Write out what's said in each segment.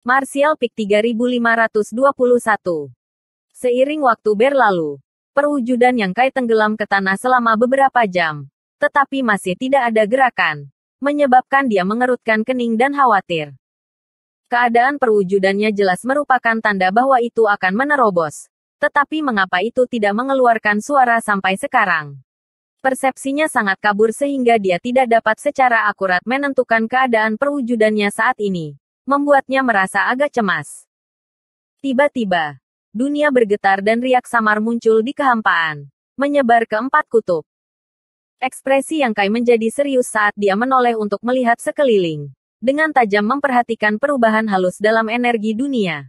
Martial Peak 3521. Seiring waktu berlalu, perwujudan Yang Kai tenggelam ke tanah selama beberapa jam. Tetapi masih tidak ada gerakan, menyebabkan dia mengerutkan kening dan khawatir. Keadaan perwujudannya jelas merupakan tanda bahwa itu akan menerobos. Tetapi mengapa itu tidak mengeluarkan suara sampai sekarang? Persepsinya sangat kabur sehingga dia tidak dapat secara akurat menentukan keadaan perwujudannya saat ini. Membuatnya merasa agak cemas. Tiba-tiba, dunia bergetar dan riak samar muncul di kehampaan, menyebar ke 4 kutub. Ekspresi Yang Kai menjadi serius saat dia menoleh untuk melihat sekeliling. Dengan tajam memperhatikan perubahan halus dalam energi dunia.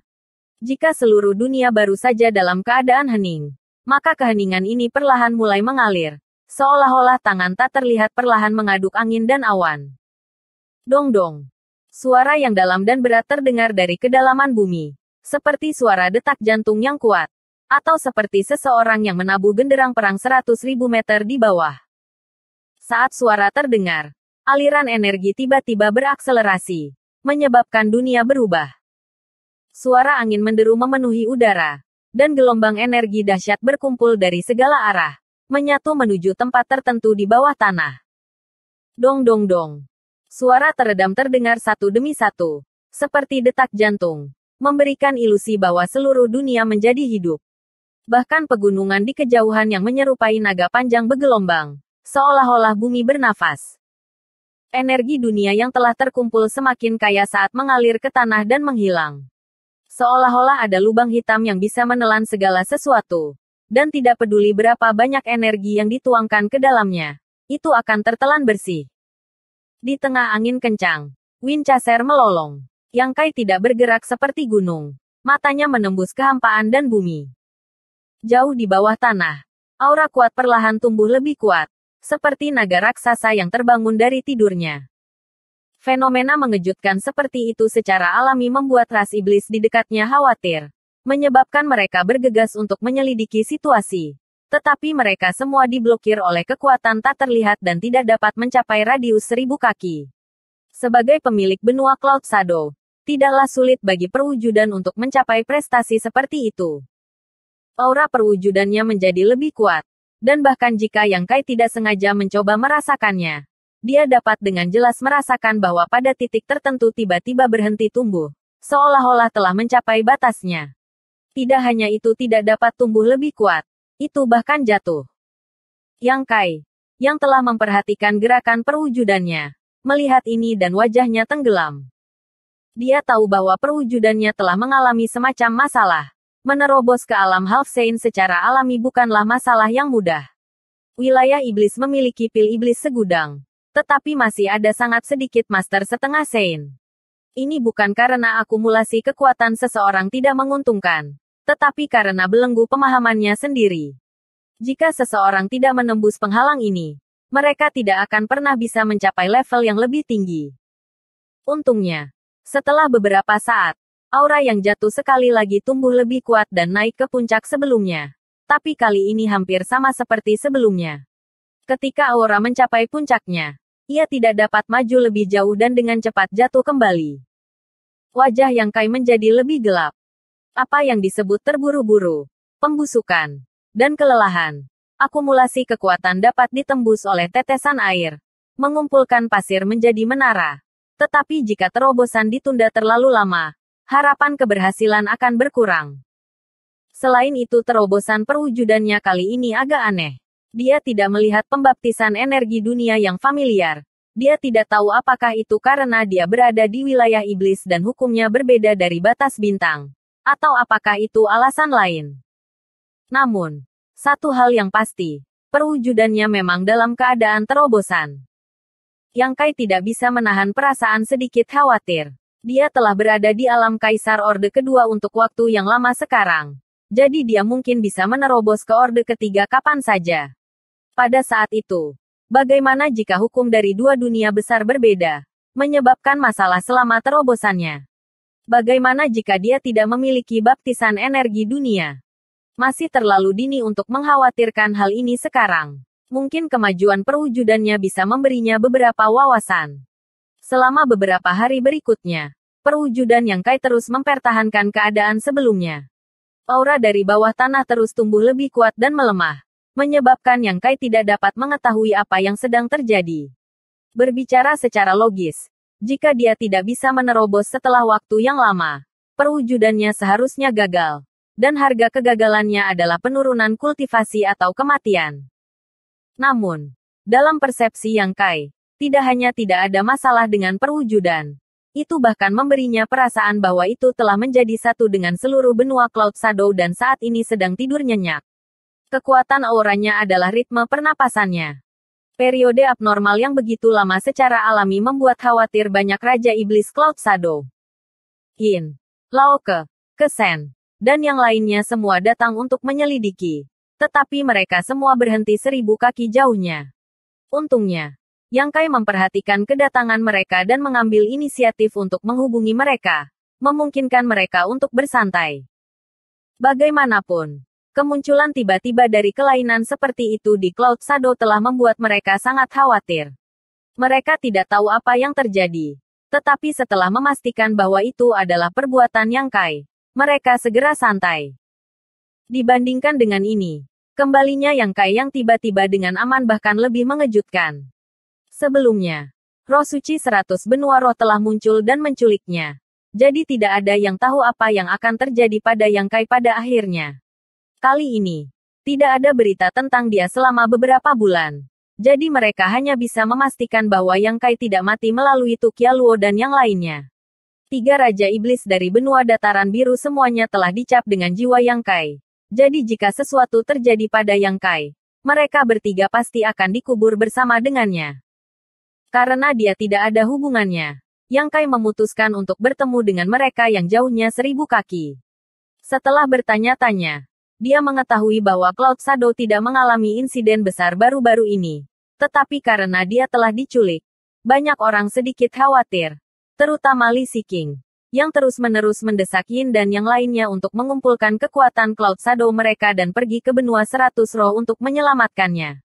Jika seluruh dunia baru saja dalam keadaan hening, maka keheningan ini perlahan mulai mengalir. Seolah-olah tangan tak terlihat perlahan mengaduk angin dan awan. Dong-dong. Suara yang dalam dan berat terdengar dari kedalaman bumi. Seperti suara detak jantung yang kuat. Atau seperti seseorang yang menabuh genderang perang 100.000 meter di bawah. Saat suara terdengar, aliran energi tiba-tiba berakselerasi, menyebabkan dunia berubah. Suara angin menderu memenuhi udara, dan gelombang energi dahsyat berkumpul dari segala arah, menyatu menuju tempat tertentu di bawah tanah. Dong-dong-dong. Suara teredam terdengar satu demi satu, seperti detak jantung, memberikan ilusi bahwa seluruh dunia menjadi hidup. Bahkan pegunungan di kejauhan yang menyerupai naga panjang bergelombang, seolah-olah bumi bernafas. Energi dunia yang telah terkumpul semakin kaya saat mengalir ke tanah dan menghilang. Seolah-olah ada lubang hitam yang bisa menelan segala sesuatu. Dan tidak peduli berapa banyak energi yang dituangkan ke dalamnya, itu akan tertelan bersih. Di tengah angin kencang, Winchester melolong. Yang Kai tidak bergerak seperti gunung. Matanya menembus kehampaan dan bumi. Jauh di bawah tanah, aura kuat perlahan tumbuh lebih kuat. Seperti naga raksasa yang terbangun dari tidurnya. Fenomena mengejutkan seperti itu secara alami membuat ras iblis di dekatnya khawatir. Menyebabkan mereka bergegas untuk menyelidiki situasi. Tetapi mereka semua diblokir oleh kekuatan tak terlihat dan tidak dapat mencapai radius 1000 kaki. Sebagai pemilik benua Cloud Shadow, tidaklah sulit bagi perwujudan untuk mencapai prestasi seperti itu. Aura perwujudannya menjadi lebih kuat. Dan bahkan jika Yang Kai tidak sengaja mencoba merasakannya, dia dapat dengan jelas merasakan bahwa pada titik tertentu tiba-tiba berhenti tumbuh, seolah-olah telah mencapai batasnya. Tidak hanya itu tidak dapat tumbuh lebih kuat, itu bahkan jatuh. Yang Kai, yang telah memperhatikan gerakan perwujudannya, melihat ini dan wajahnya tenggelam. Dia tahu bahwa perwujudannya telah mengalami semacam masalah. Menerobos ke alam half saint secara alami bukanlah masalah yang mudah. Wilayah iblis memiliki pil iblis segudang. Tetapi masih ada sangat sedikit master setengah saint. Ini bukan karena akumulasi kekuatan seseorang tidak menguntungkan. Tetapi karena belenggu pemahamannya sendiri. Jika seseorang tidak menembus penghalang ini, mereka tidak akan pernah bisa mencapai level yang lebih tinggi. Untungnya, setelah beberapa saat, aura yang jatuh sekali lagi tumbuh lebih kuat dan naik ke puncak sebelumnya. Tapi kali ini hampir sama seperti sebelumnya. Ketika aura mencapai puncaknya, ia tidak dapat maju lebih jauh dan dengan cepat jatuh kembali. Wajah Yang Kai menjadi lebih gelap. Apa yang disebut terburu-buru, pembusukan, dan kelelahan. Akumulasi kekuatan dapat ditembus oleh tetesan air. Mengumpulkan pasir menjadi menara. Tetapi jika terobosan ditunda terlalu lama, harapan keberhasilan akan berkurang. Selain itu terobosan perwujudannya kali ini agak aneh. Dia tidak melihat pembaptisan energi dunia yang familiar. Dia tidak tahu apakah itu karena dia berada di wilayah iblis dan hukumnya berbeda dari batas bintang. Atau apakah itu alasan lain. Namun, satu hal yang pasti, perwujudannya memang dalam keadaan terobosan. Yang Kai tidak bisa menahan perasaan sedikit khawatir. Dia telah berada di alam Kaisar Orde Kedua untuk waktu yang lama sekarang. Jadi dia mungkin bisa menerobos ke Orde Ketiga kapan saja. Pada saat itu, bagaimana jika hukum dari dua dunia besar berbeda, menyebabkan masalah selama terobosannya? Bagaimana jika dia tidak memiliki baptisan energi dunia? Masih terlalu dini untuk mengkhawatirkan hal ini sekarang. Mungkin kemajuan perwujudannya bisa memberinya beberapa wawasan. Selama beberapa hari berikutnya, Perwujudan Yang Kai terus mempertahankan keadaan sebelumnya. Aura dari bawah tanah terus tumbuh lebih kuat dan melemah, menyebabkan Yang Kai tidak dapat mengetahui apa yang sedang terjadi. Berbicara secara logis, jika dia tidak bisa menerobos setelah waktu yang lama, perwujudannya seharusnya gagal. Dan harga kegagalannya adalah penurunan kultivasi atau kematian. Namun, dalam persepsi Yang Kai, tidak hanya tidak ada masalah dengan perwujudan, itu bahkan memberinya perasaan bahwa itu telah menjadi satu dengan seluruh benua Cloud Shadow dan saat ini sedang tidur nyenyak. Kekuatan auranya adalah ritme pernapasannya. Periode abnormal yang begitu lama secara alami membuat khawatir banyak Raja Iblis Cloud Shadow. Yin, Laoke, Kesen, dan yang lainnya semua datang untuk menyelidiki. Tetapi mereka semua berhenti 1000 kaki jauhnya. Untungnya, Yang Kai memperhatikan kedatangan mereka dan mengambil inisiatif untuk menghubungi mereka, memungkinkan mereka untuk bersantai. Bagaimanapun, kemunculan tiba-tiba dari kelainan seperti itu di Cloud Shadow telah membuat mereka sangat khawatir. Mereka tidak tahu apa yang terjadi. Tetapi setelah memastikan bahwa itu adalah perbuatan Yang Kai, mereka segera santai. Dibandingkan dengan ini, kembalinya Yang Kai yang tiba-tiba dengan aman bahkan lebih mengejutkan. Sebelumnya, roh suci 100 benua roh telah muncul dan menculiknya. Jadi tidak ada yang tahu apa yang akan terjadi pada Yang Kai pada akhirnya. Kali ini, tidak ada berita tentang dia selama beberapa bulan. Jadi mereka hanya bisa memastikan bahwa Yang Kai tidak mati melalui Tukialuo dan yang lainnya. 3 Raja Iblis dari benua dataran biru semuanya telah dicap dengan jiwa Yang Kai. Jadi jika sesuatu terjadi pada Yang Kai, mereka bertiga pasti akan dikubur bersama dengannya. Karena dia tidak ada hubungannya, Yang Kai memutuskan untuk bertemu dengan mereka yang jauhnya 1000 kaki. Setelah bertanya-tanya, dia mengetahui bahwa Cloud Shadow tidak mengalami insiden besar baru-baru ini. Tetapi karena dia telah diculik, banyak orang sedikit khawatir. Terutama Li Siking, yang terus-menerus mendesak Yin dan yang lainnya untuk mengumpulkan kekuatan Cloud Shadow mereka dan pergi ke benua 100 roh untuk menyelamatkannya.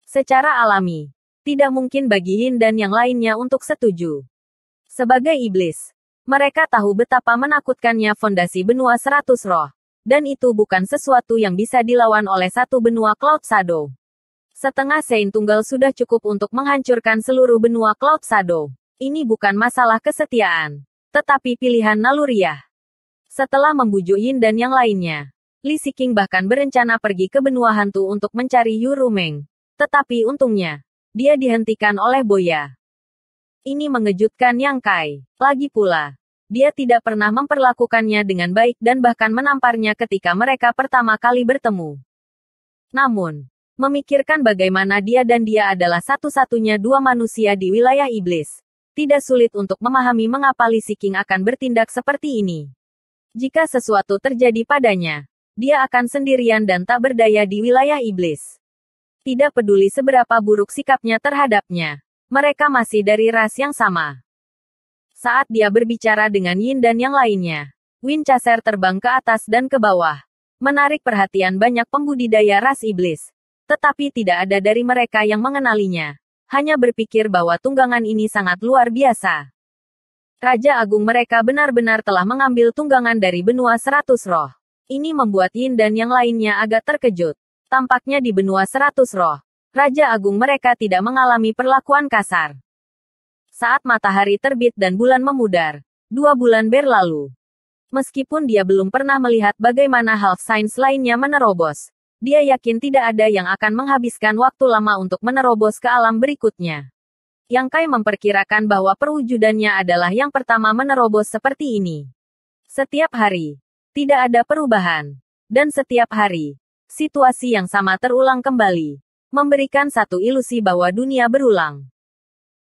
Secara alami, tidak mungkin bagi Yin dan yang lainnya untuk setuju. Sebagai iblis, mereka tahu betapa menakutkannya fondasi benua 100 roh. Dan itu bukan sesuatu yang bisa dilawan oleh satu benua Cloud Shadow. Setengah Sein Tunggal sudah cukup untuk menghancurkan seluruh benua Cloud Shadow. Ini bukan masalah kesetiaan, tetapi pilihan naluriah. Setelah membujuk Yin dan yang lainnya, Li Siking bahkan berencana pergi ke benua hantu untuk mencari Yu Rumeng. Tetapi untungnya, dia dihentikan oleh Boya. Ini mengejutkan Yang Kai. Lagi pula, dia tidak pernah memperlakukannya dengan baik dan bahkan menamparnya ketika mereka pertama kali bertemu. Namun, memikirkan bagaimana dia dan dia adalah satu-satunya 2 manusia di wilayah iblis, tidak sulit untuk memahami mengapa Li Siking akan bertindak seperti ini. Jika sesuatu terjadi padanya, dia akan sendirian dan tak berdaya di wilayah iblis. Tidak peduli seberapa buruk sikapnya terhadapnya, mereka masih dari ras yang sama. Saat dia berbicara dengan Yin dan yang lainnya, Winchester terbang ke atas dan ke bawah, menarik perhatian banyak pembudidaya ras iblis. Tetapi tidak ada dari mereka yang mengenalinya. Hanya berpikir bahwa tunggangan ini sangat luar biasa. Raja Agung mereka benar-benar telah mengambil tunggangan dari benua 100 roh. Ini membuat Yin dan yang lainnya agak terkejut. Tampaknya di benua 100 roh, Raja Agung mereka tidak mengalami perlakuan kasar. Saat matahari terbit dan bulan memudar, 2 bulan berlalu. Meskipun dia belum pernah melihat bagaimana Half Saints lainnya menerobos, dia yakin tidak ada yang akan menghabiskan waktu lama untuk menerobos ke alam berikutnya. Yang Kai memperkirakan bahwa perwujudannya adalah yang pertama menerobos seperti ini. Setiap hari, tidak ada perubahan. Dan setiap hari, situasi yang sama terulang kembali, memberikan satu ilusi bahwa dunia berulang.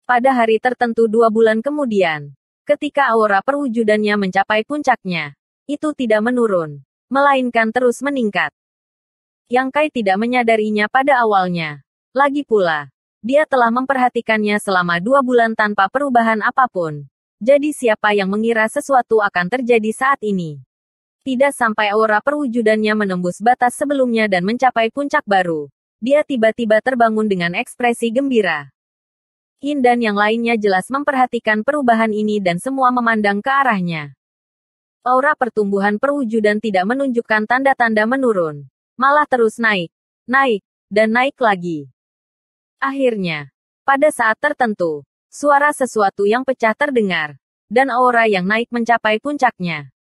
Pada hari tertentu 2 bulan kemudian, ketika aura perwujudannya mencapai puncaknya, itu tidak menurun, melainkan terus meningkat. Yang Kai tidak menyadarinya pada awalnya. Lagi pula, dia telah memperhatikannya selama 2 bulan tanpa perubahan apapun. Jadi siapa yang mengira sesuatu akan terjadi saat ini? Tidak sampai aura perwujudannya menembus batas sebelumnya dan mencapai puncak baru. Dia tiba-tiba terbangun dengan ekspresi gembira. Hin dan yang lainnya jelas memperhatikan perubahan ini dan semua memandang ke arahnya. Aura pertumbuhan perwujudan tidak menunjukkan tanda-tanda menurun. Malah terus naik, dan naik lagi. Akhirnya, pada saat tertentu, suara sesuatu yang pecah terdengar, dan aura yang naik mencapai puncaknya.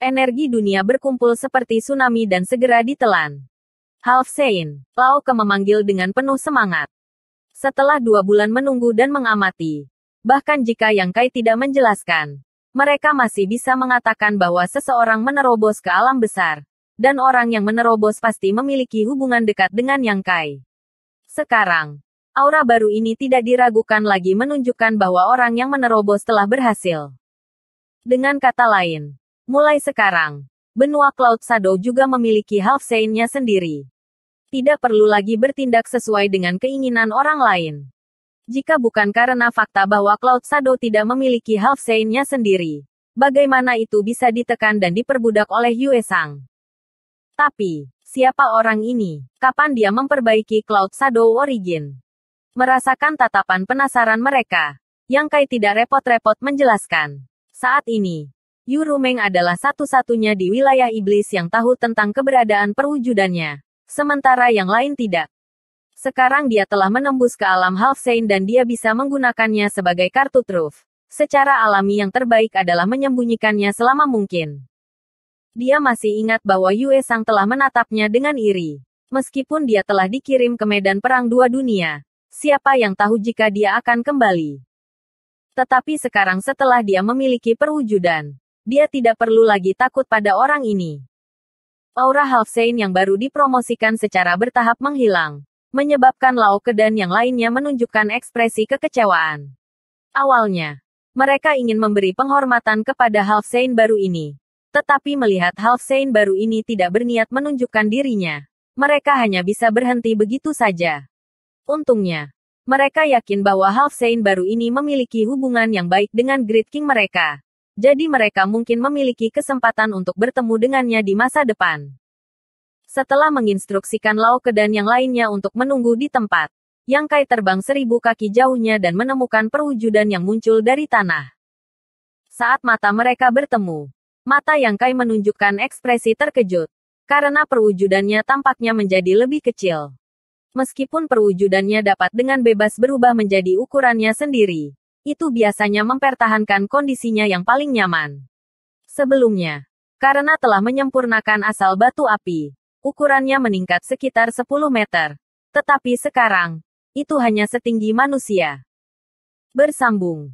Energi dunia berkumpul seperti tsunami dan segera ditelan. Halfsein, Lao Ke memanggil dengan penuh semangat. Setelah 2 bulan menunggu dan mengamati, bahkan jika Yang Kai tidak menjelaskan, mereka masih bisa mengatakan bahwa seseorang menerobos ke alam besar, dan orang yang menerobos pasti memiliki hubungan dekat dengan Yang Kai. Sekarang, aura baru ini tidak diragukan lagi menunjukkan bahwa orang yang menerobos telah berhasil. Dengan kata lain, mulai sekarang, benua Cloud Shadow juga memiliki Halfsein-nya sendiri. Tidak perlu lagi bertindak sesuai dengan keinginan orang lain. Jika bukan karena fakta bahwa Cloud Shadow tidak memiliki Halfsein-nya sendiri, bagaimana itu bisa ditekan dan diperbudak oleh Yue Sang? Tapi, siapa orang ini? Kapan dia memperbaiki Cloud Shadow Origin? Merasakan tatapan penasaran mereka, Yang Kai tidak repot-repot menjelaskan. Saat ini, Yu Rumeng adalah satu-satunya di wilayah iblis yang tahu tentang keberadaan perwujudannya. Sementara yang lain tidak. Sekarang dia telah menembus ke alam Halfsein dan dia bisa menggunakannya sebagai kartu truf. Secara alami yang terbaik adalah menyembunyikannya selama mungkin. Dia masih ingat bahwa Yue Sang telah menatapnya dengan iri. Meskipun dia telah dikirim ke medan perang 2 dunia, siapa yang tahu jika dia akan kembali. Tetapi sekarang setelah dia memiliki perwujudan, dia tidak perlu lagi takut pada orang ini. Aura Halfsein yang baru dipromosikan secara bertahap menghilang, menyebabkan Lao Ke dan yang lainnya menunjukkan ekspresi kekecewaan. Awalnya, mereka ingin memberi penghormatan kepada Halfsein baru ini. Tetapi melihat Halfsein baru ini tidak berniat menunjukkan dirinya, mereka hanya bisa berhenti begitu saja. Untungnya, mereka yakin bahwa Halfsein baru ini memiliki hubungan yang baik dengan Great King mereka. Jadi mereka mungkin memiliki kesempatan untuk bertemu dengannya di masa depan. Setelah menginstruksikan Lao Ke dan yang lainnya untuk menunggu di tempat, Yang Kai terbang 1000 kaki jauhnya dan menemukan perwujudan yang muncul dari tanah. Saat mata mereka bertemu, mata Yang Kai menunjukkan ekspresi terkejut, karena perwujudannya tampaknya menjadi lebih kecil. Meskipun perwujudannya dapat dengan bebas berubah menjadi ukurannya sendiri, itu biasanya mempertahankan kondisinya yang paling nyaman. Sebelumnya, karena telah menyempurnakan asal batu api, ukurannya meningkat sekitar 10 meter. Tetapi sekarang, itu hanya setinggi manusia. Bersambung.